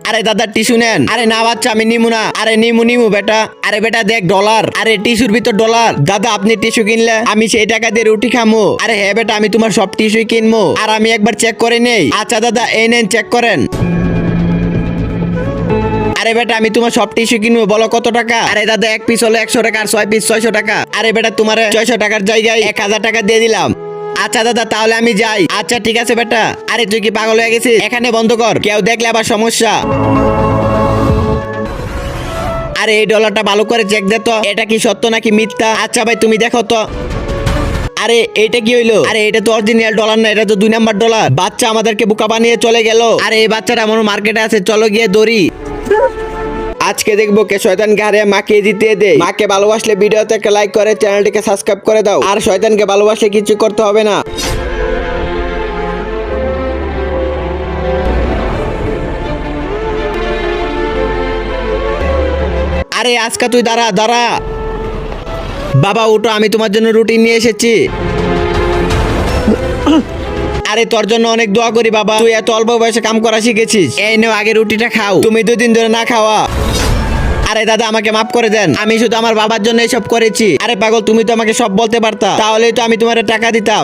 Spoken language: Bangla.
আরে দাদা টিস্যু নেন। আরে না বাচ্চা আমি নিমু না। আরে নিমু বেটা। আরে বেটা দেখ ডলার। আরে টিস্যুর ভিতর ডলার। দাদা আপনি টিস্যু কিনলে আমি সেই টাকা দিয়ে রুটি খামো। আরে হ্যাঁ বেটা আমি তোমার সব টিস্যুই কিনবো। আর আমি একবার চেক করে নেই। আচ্ছা দাদা এই নেন চেক করেন। আরে বেটা আমি তোমার সব টিস্যু কিনবো, বলো কত টাকা? আরে দাদা এক পিস হলো 100 টাকা আর 6 পিস 600 টাকা। আরে বেটা তোমার 600 টাকার জায়গায় 1000 টাকা দিয়ে দিলাম। আচ্ছা দাদা তাহলে আমি যাই। আচ্ছা ঠিক আছে বেটা। আরে তুই কি পাগল হয়ে গেছিস? এখানে বন্ধ কর, কেউ দেখলে আবার সমস্যা। আরে এই ডলারটা ভালো করে চেক দে তো, এটা কি সত্য নাকি মিথ্যা? আচ্ছা ভাই তুমি দেখো তো। আরে এইটা কি হইলো? আরে এটা তো অরিজিনাল ডলার না, এটা তো 2 নাম্বার ডলার। বাচ্চা আমাদেরকে বোকা বানিয়ে চলে গেল। আরে এই বাচ্চাটা এমন মার্কেটে আছে, চলো গিয়ে ধরি। আজকে দেখবো কে শয়তানকে হারিয়ে মাকে জিতিয়ে দেয়। মাকে ভালোবাসলে ভিডিওতে একটা লাইক করে চ্যানেলটিকে সাবস্ক্রাইব করে দাও। আর শয়তানকে ভালোবাসলে কিছু করতে হবে না। আরে আজকে তুই দাঁড়া দাঁড়া। বাবা উঠো, আমি তোমার জন্য রুটি নিয়ে এসেছি। আরে তোর জন্য অনেক দোয়া করি বাবা, তুই এত অল্প বয়সে কাম করা শিখেছিস। এই নাও আগে রুটিটা খাও, তুমি 2 দিন ধরে না খাওয়া। আরে দাদা আমাকে মাফ করে দেন, আমি শুধু আমার বাবার জন্য এসব করেছি। আরে পাগল তুমি তো আমাকে সব বলতে পারতা, তাহলেই তো আমি তোমার টাকা দিতাম।